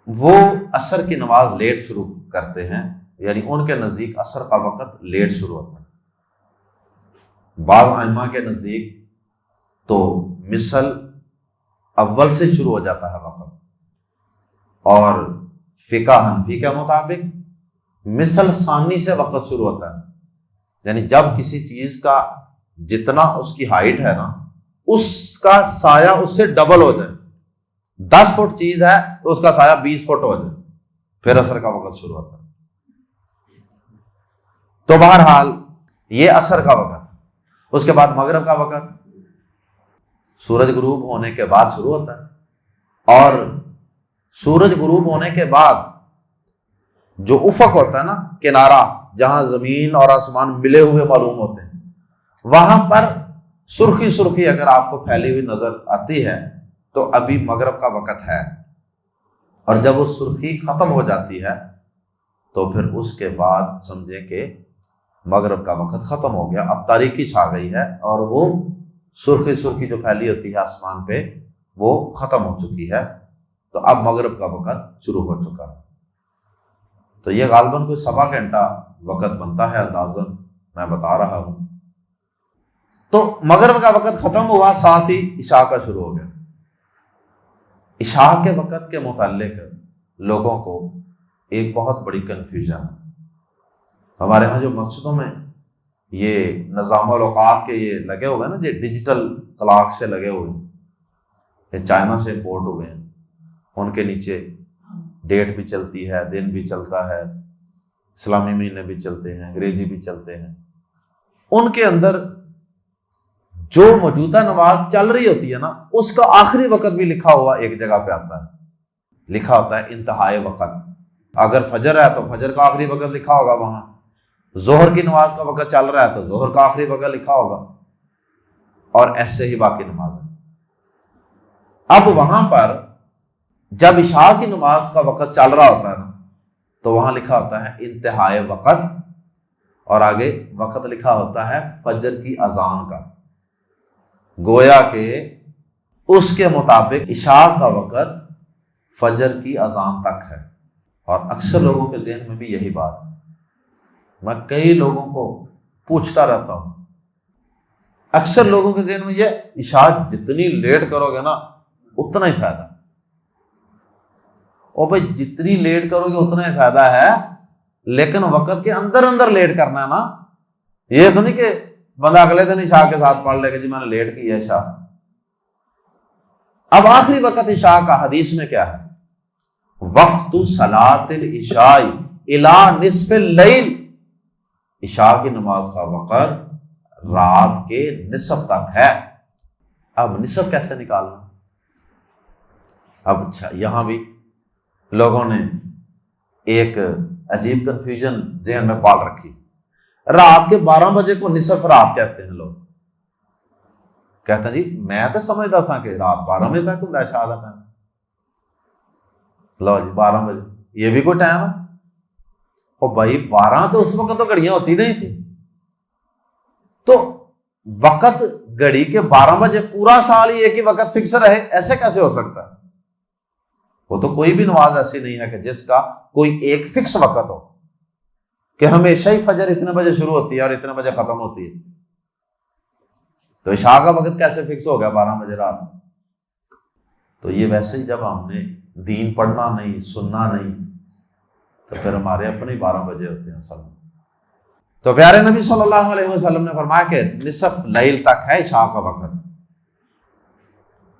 وہ عصر کی نماز لیٹ شروع کرتے ہیں، یعنی ان کے نزدیک عصر کا وقت لیٹ شروع ہوتا ہے. بعض ائمہ کے نزدیک تو مثل اول سے شروع ہو جاتا ہے وقت، اور فقہ حنفی کے مطابق مثل ثانی سے وقت شروع ہوتا ہے. یعنی جب کسی چیز کا جتنا اس کی ہائٹ ہے نا اس کا سایہ اس سے ڈبل ہو جائے، 10 فٹ چیز ہے تو اس کا سایہ 20 فٹ ہو جائے، پھر عصر کا وقت شروع ہوتا ہے. تو بہرحال یہ عصر کا وقت. اس کے بعد مغرب کا وقت سورج غروب ہونے کے بعد شروع ہوتا ہے، اور سورج غروب ہونے کے بعد جو افق ہوتا ہے نا، کنارہ جہاں زمین اور آسمان ملے ہوئے معلوم ہوتے ہیں، وہاں پر سرخی سرخی اگر آپ کو پھیلی ہوئی نظر آتی ہے تو ابھی مغرب کا وقت ہے. اور جب وہ سرخی ختم ہو جاتی ہے تو پھر اس کے بعد سمجھے کہ مغرب کا وقت ختم ہو گیا، اب تاریکی چھا گئی ہے اور وہ سرخی سرخی جو پھیلی ہوتی ہے آسمان پہ وہ ختم ہو چکی ہے، تو اب مغرب کا وقت شروع ہو چکا ہے. تو یہ غالباً کوئی 1.25 گھنٹہ وقت بنتا ہے اندازاً، میں بتا رہا ہوں. تو مغرب کا وقت ختم ہوا، ساتھ ہی عشاء کا شروع ہو گیا. عشاء کے وقت کے متعلق لوگوں کو ایک بہت بڑی کنفیوژن ہے. ہمارے ہاں جو مسجدوں میں یہ نظام الاوقات کے یہ لگے ہوئے ہیں نا، یہ ڈیجیٹل کلاک سے لگے ہوئے ہیں، یہ چائنا سے امپورٹ ہوئے ہیں. ان کے نیچے ڈیٹ بھی چلتی ہے، دن بھی چلتا ہے، اسلامی مہینے بھی چلتے ہیں، انگریزی بھی چلتے ہیں. ان کے اندر جو موجودہ نماز چل رہی ہوتی ہے نا اس کا آخری وقت بھی لکھا ہوا ایک جگہ پہ آتا ہے، لکھا ہوتا ہے انتہائی وقت. اگر فجر ہے تو فجر کا آخری وقت لکھا ہوگا، وہاں ظہر کی نماز کا وقت چل رہا ہے تو ظہر کا آخری وقت لکھا ہوگا، اور ایسے ہی باقی نماز. اب وہاں پر جب عشاء کی نماز کا وقت چل رہا ہوتا ہے نا تو وہاں لکھا ہوتا ہے انتہائی وقت، اور آگے وقت لکھا ہوتا ہے فجر کی اذان کا. گویا کہ اس کے مطابق عشاء کا وقت فجر کی اذان تک ہے. اور اکثر لوگوں کے ذہن میں بھی یہی بات ہے. میں کئی لوگوں کو پوچھتا رہتا ہوں، اکثر لوگوں کے ذہن میں یہ عشاء جتنی لیٹ کرو گے نا اتنا ہی فائدہ. اور بھائی جتنی لیٹ کرو گے اتنا ہی فائدہ ہے، لیکن وقت کے اندر اندر لیٹ کرنا ہے نا. یہ تو نہیں کہ بندہ اگلے دن عشاء کے ساتھ پڑھ لے کہ جی میں نے لیٹ کی ہے عشاء. اب آخری وقت عشاء کا حدیث میں کیا ہے؟ وقت صلاۃ العشاء الی نصف اللیل. عشاء کی نماز کا وقت رات کے نصف تک ہے. اب نصف کیسے نکالنا؟ اب اچھا یہاں بھی لوگوں نے ایک عجیب کنفیوژن ذہن میں پال رکھی. رات کے 12 بجے کو نصف رات کہتے ہیں لوگ. کہتے ہیں جی میں تو سمجھتا تھا کہ رات 12 بجے تک ہوں عشاء کا ٹائم. لو جی 12 بجے یہ بھی کوئی ٹائم ہے؟ اور بھائی 12 تو اس وقت تو گھڑیاں ہوتی نہیں تھی. تو وقت گھڑی کے 12 بجے پورا سال ہی ایک ہی وقت فکس رہے، ایسے کیسے ہو سکتا ہے؟ وہ تو کوئی بھی نماز ایسی نہیں ہے کہ جس کا کوئی ایک فکس وقت ہو کہ ہمیشہ ہی فجر اتنے بجے شروع ہوتی ہے اور اتنے بجے ختم ہوتی ہے. تو عشاء کا وقت کیسے فکس ہو گیا 12 بجے رات؟ تو یہ ویسے ہی جب ہم نے دین پڑھنا نہیں، سننا نہیں، تو پھر ہمارے اپنے 12 بجے ہوتے ہیں اصل میں. تو پیارے نبی صلی اللہ علیہ وسلم نے فرمایا کہ نصف لیل تک ہے عشاء کا وقت.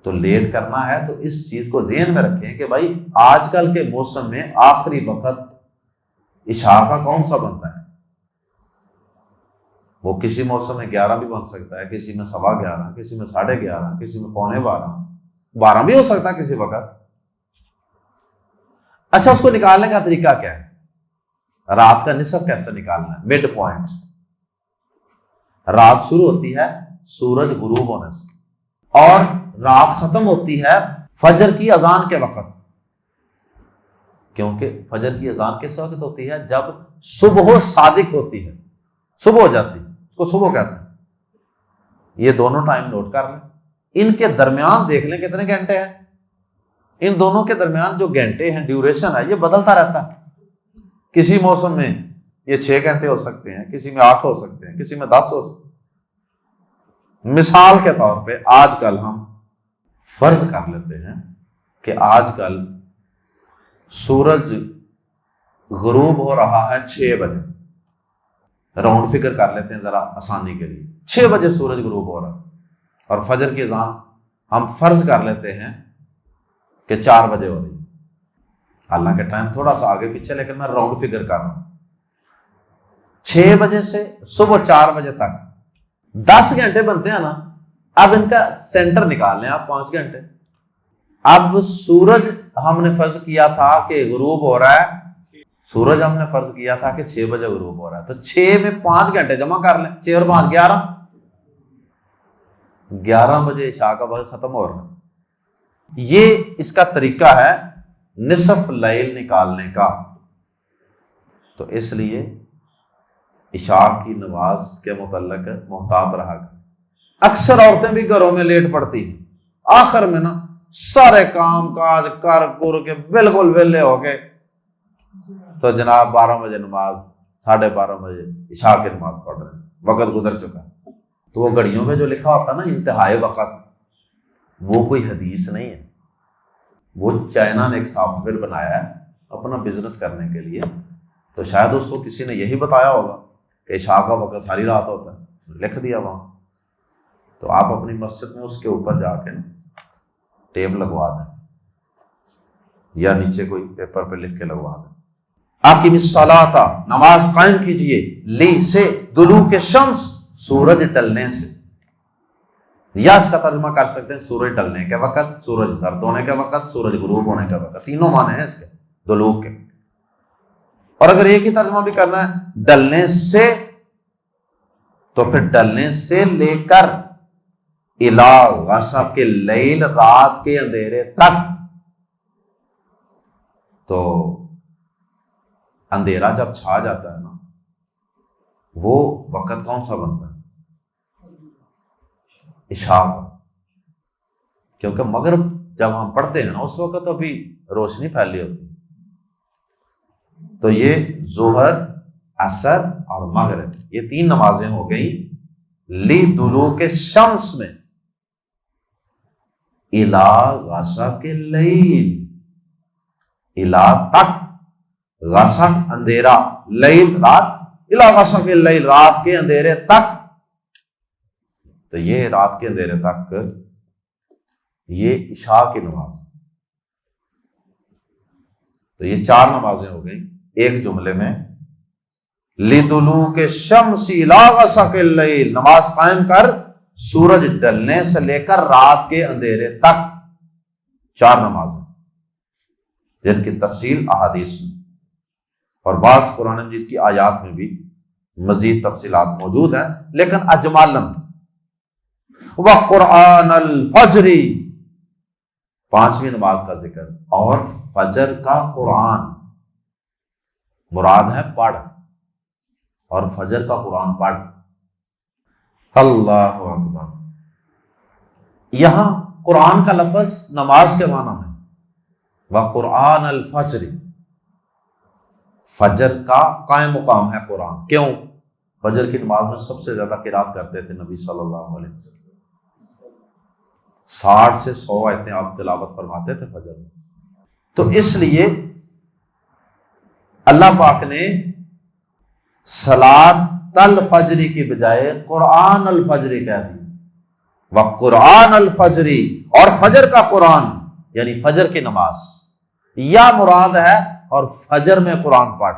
تو لیٹ کرنا ہے تو اس چیز کو ذہن میں رکھیں کہ بھائی آج کل کے موسم میں آخری وقت عشاء کا کون سا بنتا ہے؟ وہ کسی موسم میں 11 بھی بن سکتا ہے، کسی میں 11:15، کسی میں 11:30، کسی میں 11:45، 12 بھی ہو سکتا ہے کسی وقت۔ اچھا، اس کو نکالنے کا طریقہ کیا ہے؟ رات کا نصف کیسے نکالنا ہے؟ Mid point. رات شروع ہوتی ہے سورج غروب ہونے سے، اور رات ختم ہوتی ہے فجر کی اذان کے وقت، کیونکہ فجر کی اذان کس وقت ہوتی ہے؟ جب صبح صادق ہوتی ہے، صبح ہو جاتی ہے، اس کو صبح کہتے ہیں۔ یہ دونوں ٹائم نوٹ کر لیں، ان کے درمیان دیکھ لیں کتنے گھنٹے ہیں۔ ان دونوں کے درمیان جو گھنٹے ہیں، ڈیوریشن ہے، یہ بدلتا رہتا ہے۔ کسی موسم میں یہ 6 گھنٹے ہو سکتے ہیں، کسی میں 8 ہو سکتے ہیں، کسی میں 10 ہو سکتے ہیں۔ مثال کے طور پہ آج کل ہم فرض کر لیتے ہیں کہ آج کل سورج غروب ہو رہا ہے 6 بجے، راؤنڈ فگر کر لیتے ہیں ذرا آسانی کے لیے، 6 بجے سورج غروب ہو رہا ہے، اور فجر کی اذان ہم فرض کر لیتے ہیں کہ 4 بجے ہو رہی ہے۔ حالانکہ ٹائم تھوڑا سا آگے پیچھے، لیکن میں راؤنڈ فگر کر رہا ہوں۔ 6 بجے سے صبح 4 بجے تک 10 گھنٹے بنتے ہیں نا۔ اب ان کا سینٹر نکال لیں آپ، 5 گھنٹے۔ اب سورج ہم نے فرض کیا تھا کہ غروب ہو رہا ہے، سورج ہم نے فرض کیا تھا کہ 6 بجے غروب ہو رہا ہے، تو 6 میں 5 گھنٹے جمع کر لیں، 6 اور 5 11۔ 11 بجے عشاء کا وقت ختم ہو رہا ہے۔ یہ اس کا طریقہ ہے نصف لیل نکالنے کا۔ تو اس لیے عشاء کی نماز کے متعلق محتاط رہا کر۔ اکثر عورتیں بھی گھروں میں لیٹ پڑتی ہیں، آخر میں نا سارے کام کاج کر کے بالکل ویلے ہو گئے تو جناب 12 بجے نماز، 12:30 بجے عشاء کی نماز پڑھ رہے ہیں، وقت گزر چکا۔ تو وہ گھڑیوں میں جو لکھا ہوتا ہے نا انتہائی وقت، وہ کوئی حدیث نہیں ہے۔ وہ چائنا نے ایک سافٹ ویئر بنایا ہے اپنا بزنس کرنے کے لیے، تو شاید اس کو کسی نے یہی بتایا ہوگا کہ عشاء کا وقت ساری رات ہوتا ہے، لکھ دیا وہاں۔ تو آپ اپنی مسجد میں اس کے اوپر جا کے ٹیپ لگوا دیں، یا نیچے کوئی پیپر پہ لکھ کے لگوا دیں، اقیم الصلاۃ، نماز قائم کیجئے، لی سے طلوع الشمس، سورج ڈلنے سے، یا اس کا ترجمہ کر سکتے ہیں سورج ڈلنے کے وقت، سورج زرد ہونے کے وقت، سورج غروب ہونے کے وقت، تینوں معنی ہیں اس کے طلوع کے۔ اور اگر ایک ہی ترجمہ بھی کرنا ہے ڈلنے سے، تو پھر ڈلنے سے لے کر الی غسق اللیل، رات کے اندھیرے تک۔ تو اندھیرا جب چھا جاتا ہے نا، وہ وقت کون سا بنتا ہے؟ عشاء کا، کیونکہ مغرب جب ہم پڑھتے ہیں نا اس وقت تو ابھی روشنی پھیلی ہوتی ہے۔ تو یہ ظہر، عصر اور مغرب، یہ 3 نمازیں ہو گئیں لی طلوع الشمس میں، الی غسق اللیل، الی تک، غسق اندھیرا، لیل رات، الی غسق اللیل رات کے اندھیرے تک۔ تو یہ رات کے اندھیرے تک یہ عشاء کی نماز۔ تو یہ 4 نمازیں ہو گئیں ایک جملے میں، لِطُلُوعِ الشَّمْسِ إِلَىٰ غَسَقِ اللَّيْلِ، نماز قائم کر سورج ڈلنے سے لے کر رات کے اندھیرے تک، 4 نمازیں جن کی تفصیل احادیث میں اور بعض قرآن مجید کی آیات میں بھی مزید تفصیلات موجود ہیں، لیکن اجمالاً وَقُرْآنَ الْفَجْرِ، 5ویں نماز کا ذکر، اور فجر کا قرآن، مراد ہے پڑھ، اور فجر کا قرآن پڑھ۔ اللہ اکبر۔ یہاں قرآن کا لفظ نماز کے معنی میں، وَقُرْآنَ الْفَجْرِ، فجر کا قائم مقام ہے قرآن۔ کیوں؟ فجر کی نماز میں سب سے زیادہ قرات کرتے تھے نبی صلی اللہ علیہ وسلم، 60 سے 100 آیتیں آپ تلاوت فرماتے تھے فجر میں۔ تو اس لیے اللہ پاک نے صلاۃ الفجر کی بجائے قرآن الفجر کہہ دی، وقرآن الفجر، اور فجر کا قرآن یعنی فجر کی نماز، یا مراد ہے اور فجر میں قرآن پڑھ،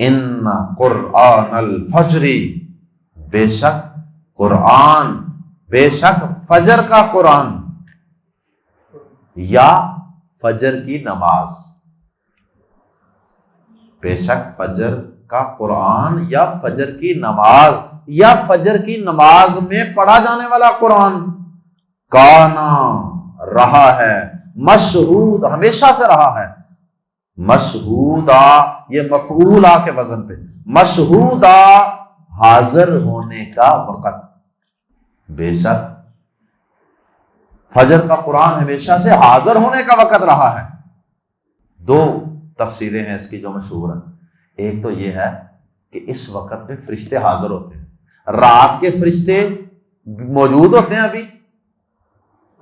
ان قرآن الفجر، بے شک قرآن، بے شک فجر کا قرآن یا فجر کی نماز، بے شک فجر کا قرآن یا فجر کی نماز، یا فجر کی نماز میں پڑھا جانے والا قرآن، کانا رہا ہے، مشہود ہمیشہ سے رہا ہے، مشہودا یہ مفعولا کے وزن پہ، مشہودا حاضر ہونے کا وقت، بے شک فجر کا قرآن ہمیشہ سے حاضر ہونے کا وقت رہا ہے۔ دو تفسیریں ہیں اس کی جو مشہور ہیں، ایک تو یہ ہے کہ اس وقت میں فرشتے حاضر ہوتے ہیں، رات کے فرشتے موجود ہوتے ہیں ابھی،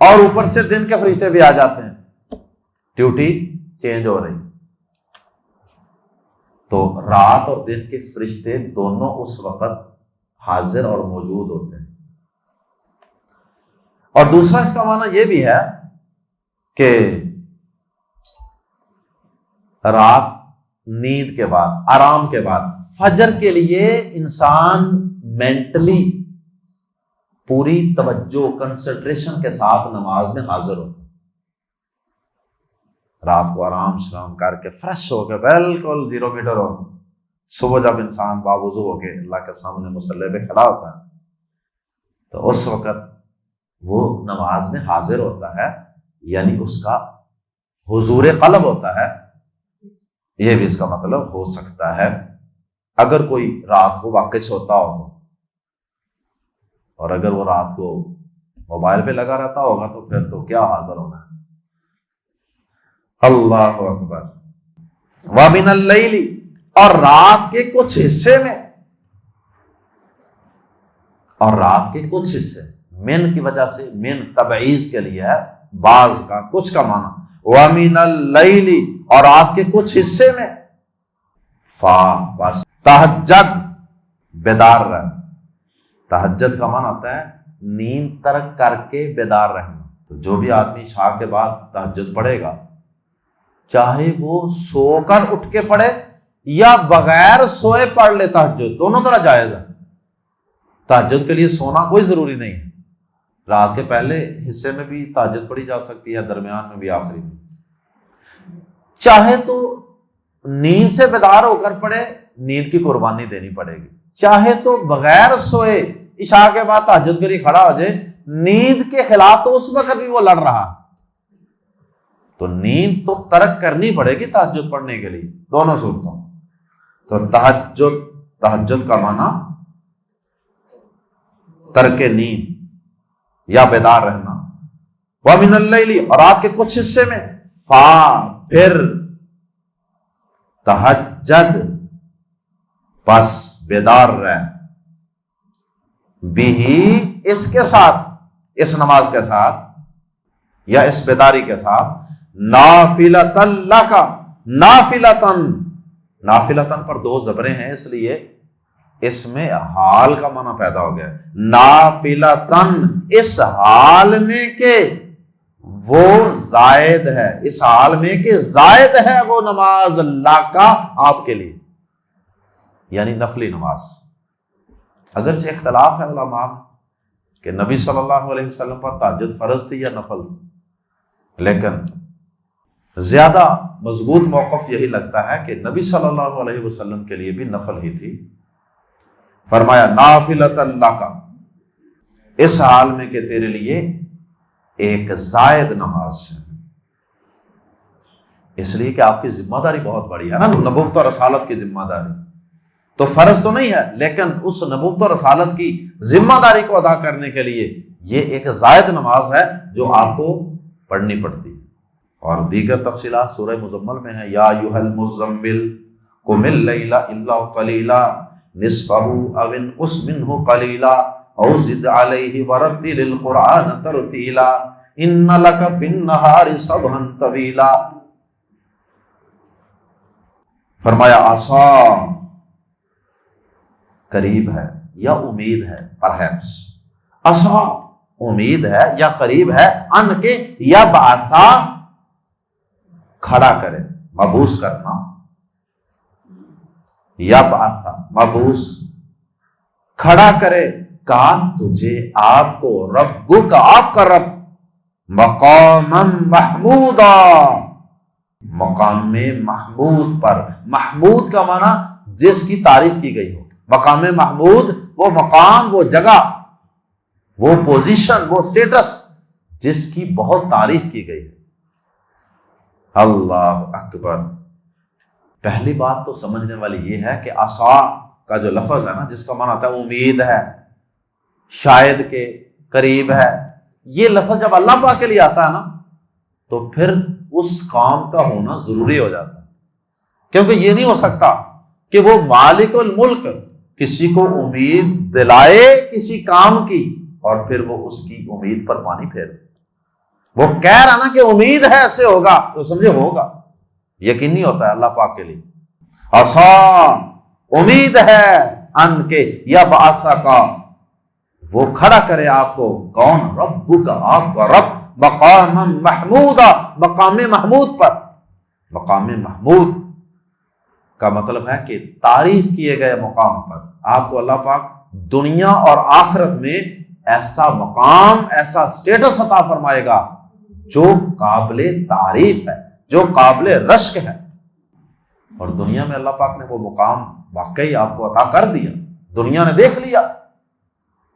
اور اوپر سے دن کے فرشتے بھی آ جاتے ہیں، ڈیوٹی چینج ہو رہی، تو رات اور دن کے فرشتے دونوں اس وقت حاضر اور موجود ہوتے ہیں۔ اور دوسرا اس کا معنی یہ بھی ہے کہ رات نیند کے بعد، آرام کے بعد، فجر کے لیے انسان مینٹلی پوری توجہ کنسنٹریشن کے ساتھ نماز میں حاضر ہو، رات کو آرام شرام کر کے فریش ہو کے بالکل 0 میٹر ہو، صبح جب انسان باوضو ہو کے اللہ کے سامنے مصلی پہ کھڑا ہوتا ہے تو اس وقت وہ نماز میں حاضر ہوتا ہے، یعنی اس کا حضور قلب ہوتا ہے، یہ بھی اس کا مطلب ہو سکتا ہے اگر کوئی رات کو واقع ہوتا ہو تو، اور اگر وہ رات کو موبائل پہ لگا رہتا ہوگا تو پھر تو کیا حاضر ہونا ہے۔ اللہ اکبر۔ وَمِنَ اللَّيْلِ اور رات کے کچھ حصے میں، اور رات کے کچھ حصے، من کی وجہ سے من تبعیض کے لیے ہے، بعض کا کچھ کا معنی، وَمِنَ اللَّيْلِ اور رات کے کچھ حصے میں، بس تہجد بیدار رہ، تہجد کا معنی ہوتا ہے نیند ترک کر کے بیدار رہنا، تو جو بھی آدمی عشاء کے بعد تہجد پڑھے گا، چاہے وہ سو کر اٹھ کے پڑھے یا بغیر سوئے پڑھ لے تہجد، دونوں طرح جائز ہے۔ تہجد کے لیے سونا کوئی ضروری نہیں ہے، رات کے پہلے حصے میں بھی تہجد پڑھی جا سکتی ہے، درمیان میں بھی، آخری میں، چاہے تو نیند سے بیدار ہو کر پڑھے، نیند کی قربانی دینی پڑے گی، چاہے تو بغیر سوئے عشاء کے بعد تہجد کے لیے کھڑا ہو جائے، نیند کے خلاف تو اس وقت بھی وہ لڑ رہا، تو نیند تو ترک کرنی پڑے گی تہجد پڑھنے کے لیے، دونوں صورتوں۔ تو تہجد کا معنی ترک نیند یا بیدار رہنا، وَمِنَ اللَّيْلِ اور رات کے کچھ حصے میں، پھر تہجد بس بیدار رہ، بھی اس کے ساتھ، اس نماز کے ساتھ یا اس بیداری کے ساتھ، نافلۃً لک، نافلۃً پر 2 زبریں ہیں، اس لیے اس میں حال کا معنی پیدا ہو گیا، نافلۃً اس حال میں کہ وہ زائد ہے، اس حال میں کہ زائد ہے وہ نماز اللہ کا آپ کے لیے، یعنی نفلی نماز۔ اگرچہ اختلاف ہے علماء کہ نبی صلی اللہ علیہ وسلم پر تہجد فرض تھی یا نفل، لیکن زیادہ مضبوط موقف یہی لگتا ہے کہ نبی صلی اللہ علیہ وسلم کے لیے بھی نفل ہی تھی۔ فرمایا نافلۃً لک، اس حال میں کہ تیرے لیے ایک زائد نماز ہے، اس لیے کہ آپ کی ذمہ داری بہت بڑی ہے نا، نبوت اور رسالت کی ذمہ داری، تو فرض تو نہیں ہے لیکن اس نبوت اور رسالت کی ذمہ داری کو ادا کرنے کے لیے یہ ایک زائد نماز ہے جو آپ کو پڑھنی پڑتی ہے۔ اور دیگر تفصیلات سورہ مزمل میں ہے، یا ایھا المزمل قم اللیل الا قلیلا نصفہ او انقص منہ قلیلا او زد علیہ ورتل القرآن ترتیلا ان لک فی النہار سبحا طویلا۔ فرمایا آسا قریب ہے یا امید ہے، پرہیپس آسا امید ہے یا قریب ہے، ان کے یا بعثا کھڑا کرے، مبعوث کرنا، یا بعثا مبعوث کھڑا کرے، کہا تجھے آپ کو ربک، آپ کا رب، مقاما محمودا، مقام محمود پر۔ محمود کا معنی جس کی تعریف کی گئی ہو، مقام محمود وہ مقام، وہ جگہ، وہ پوزیشن، وہ سٹیٹس جس کی بہت تعریف کی گئی ہے۔ اللہ اکبر۔ پہلی بات تو سمجھنے والی یہ ہے کہ عصا کا جو لفظ ہے نا، جس کا معنی آتا ہے امید ہے، شاید کے قریب ہے، یہ لفظ جب اللہ پاک کے لیے آتا ہے نا تو پھر اس کام کا ہونا ضروری ہو جاتا ہے، کیونکہ یہ نہیں ہو سکتا کہ وہ مالک الملک کسی کو امید دلائے کسی کام کی اور پھر وہ اس کی امید پر پانی پھیرے۔ وہ کہہ رہا نا کہ امید ہے ایسے ہوگا تو سمجھے ہوگا، یقین نہیں ہوتا ہے اللہ پاک کے لیے۔ عصا امید ہے ان کے یبعثک، وہ کھڑا کرے آپ کو، کون؟ ربک، آپ کا رب، مقام محمودا، مقام محمود پر۔ مقام محمود کا مطلب ہے کہ تعریف کیے گئے مقام پر آپ کو اللہ پاک دنیا اور آخرت میں ایسا مقام، ایسا سٹیٹس عطا فرمائے گا جو قابل تعریف ہے، جو قابل رشک ہے۔ اور دنیا میں اللہ پاک نے وہ مقام واقعی آپ کو عطا کر دیا، دنیا نے دیکھ لیا،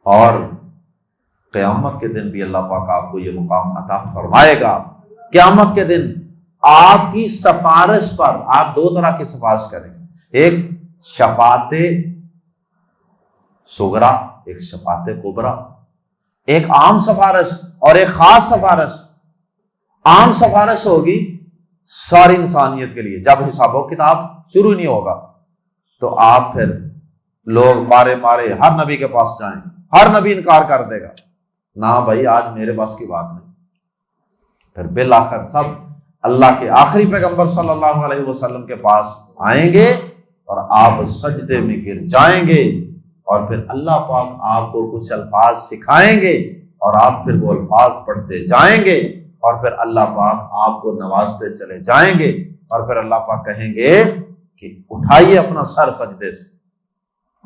اور قیامت کے دن بھی اللہ پاک آپ کو یہ مقام عطا فرمائے گا۔ قیامت کے دن آپ کی سفارش پر آپ دو طرح کی سفارش کریں گے، ایک شفاعت صغرا، ایک شفاعت کبریٰ، ایک عام سفارش اور ایک خاص سفارش۔ عام سفارش ہوگی ساری انسانیت کے لیے، جب حساب و کتاب شروع نہیں ہوگا تو آپ پھر لوگ مارے مارے ہر نبی کے پاس جائیں، ہر نبی انکار کر دے گا، نہ بھائی آج میرے بس کی بات نہیں۔ پھر بالآخر سب اللہ کے آخری پیغمبر صلی اللہ علیہ وسلم کے پاس آئیں گے اور آپ سجدے میں گر جائیں گے، اور پھر اللہ پاک آپ کو کچھ الفاظ سکھائیں گے اور آپ پھر وہ الفاظ پڑھتے جائیں گے، اور پھر اللہ پاک آپ کو نوازتے چلے جائیں گے، اور پھر اللہ پاک کہیں گے کہ اٹھائیے اپنا سر سجدے سے،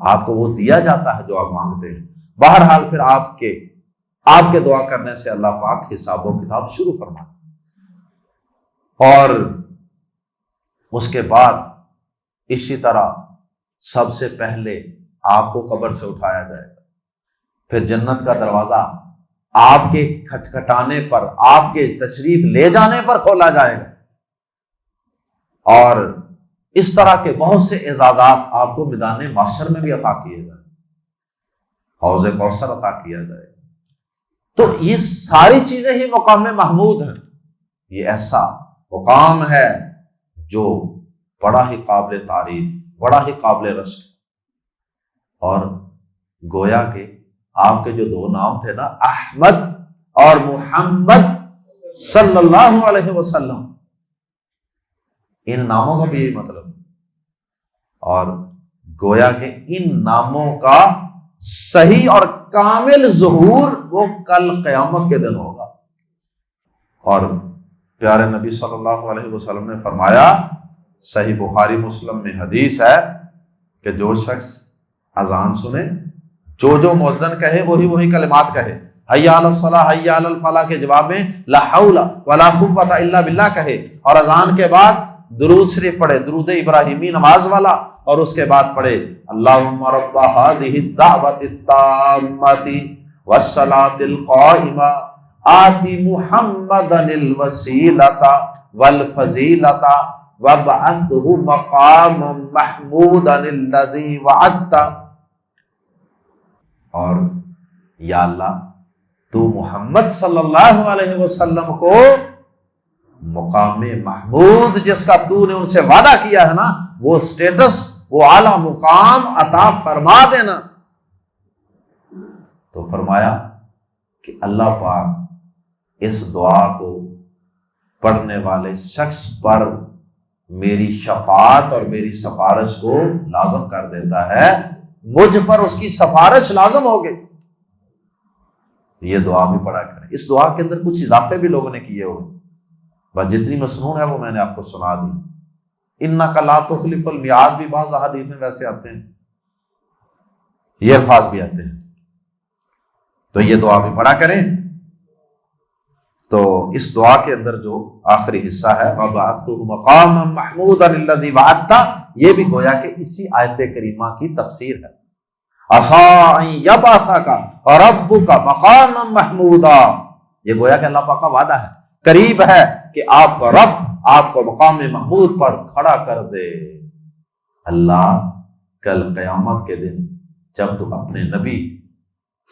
آپ کو وہ دیا جاتا ہے جو آپ مانگتے ہیں۔ بہرحال پھر آپ کے دعا کرنے سے اللہ پاک حساب و کتاب شروع فرمائے، اور اس کے بعد اسی طرح سب سے پہلے آپ کو قبر سے اٹھایا جائے گا، پھر جنت کا دروازہ آپ کے کھٹکھٹانے پر، آپ کے تشریف لے جانے پر کھولا جائے گا، اور اس طرح کے بہت سے اعزازات آپ کو میدان محشر میں بھی عطا کیے جائیں، حوض کوثر عطا کیا جائے گا۔ تو یہ ساری چیزیں ہی مقام محمود ہیں۔ یہ ایسا مقام ہے جو بڑا ہی قابل تعریف، بڑا ہی قابل رشک، اور گویا کہ آپ کے جو دو نام تھے نا، احمد اور محمد صلی اللہ علیہ وسلم، ان ناموں کا بھی یہی مطلب ہے، اور گویا کہ ان ناموں کا صحیح اور کامل ظہور وہ کل قیامت کے دن ہوگا۔ اور پیارے نبی صلی اللہ علیہ وسلم نے فرمایا، صحیح بخاری مسلم میں حدیث ہے کہ جو شخص اذان سنے، جو مؤذن کہے وہی کلمات کہے، حی علی الصلاۃ حی علی الفلاح کے جواب میں لا حول ولا قوۃ الا باللہ کہے، اور اذان کے بعد درود شریف پڑھے، درود ابراہیمی نماز والا، اور اس کے بعد پڑھے اللہم رب ہذہ الدعوۃ التامۃ والصلاۃ القائمہ آت محمدا الوسیلۃ والفضیلۃ وابعثہ مقاما محمودا الذی وعدتہ۔ اور یا اللہ تو محمد صلی اللہ علیہ وسلم کو مقام محمود جس کا تو نے ان سے وعدہ کیا ہے نا، وہ سٹیٹس، وہ اعلیٰ مقام عطا فرما دینا۔ تو فرمایا کہ اللہ پاک اس دعا کو پڑھنے والے شخص پر میری شفاعت اور میری سفارش کو لازم کر دیتا ہے، مجھ پر اس کی سفارش لازم ہوگی۔ یہ دعا بھی پڑھا کریں۔ اس دعا کے اندر کچھ اضافے بھی لوگوں نے کیے ہوئے، بس جتنی مسنون ہے وہ میں نے آپ کو سنا دی۔ انک لا تخلف المیعاد بھی بعض احادیث میں ویسے آتے ہیں یہ الفاظ بھی آتے ہیں. تو یہ دعا بھی پڑھا کریں. تو اس دعا کے اندر جو آخری حصہ ہے وَبَعَثْهُ مَقَامًا مَحْمُودًا الَّذِي وَعَدتَّ، یہ بھی گویا کہ اسی آیت کریمہ کی تفسیر ہے. عَسَىٰ أَن يَبْعَثَكَ رَبُّكَ مَقَامًا مَحْمُودًا، یہ گویا کہ اللہ پاک کا وعدہ ہے، قریب ہے کہ آپ کا رب آپ کو مقام محمود پر کھڑا کر دے. اللہ کل قیامت کے دن جب تم اپنے نبی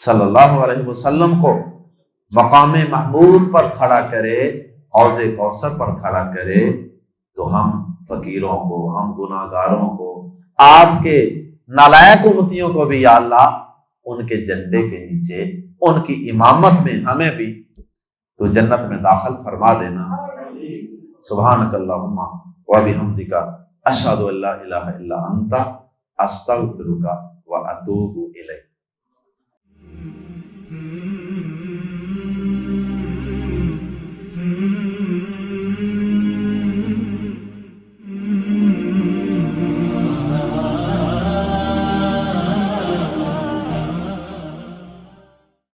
صلی اللہ علیہ وسلم کو مقام محمود پر کھڑا کرے، حوض کوثر پر کھڑا کرے، تو ہم فقیروں کو، ہم گناہگاروں کو، آپ کے نالائق امتیوں کو بھی یا اللہ ان کے جھنڈے کے نیچے، ان کی امامت میں ہمیں بھی تو جنت میں داخل فرما دینا. سبحانک اللہم و بحمدک اشہد ان لا الہ الا انت استغفرک و اتوب الیک.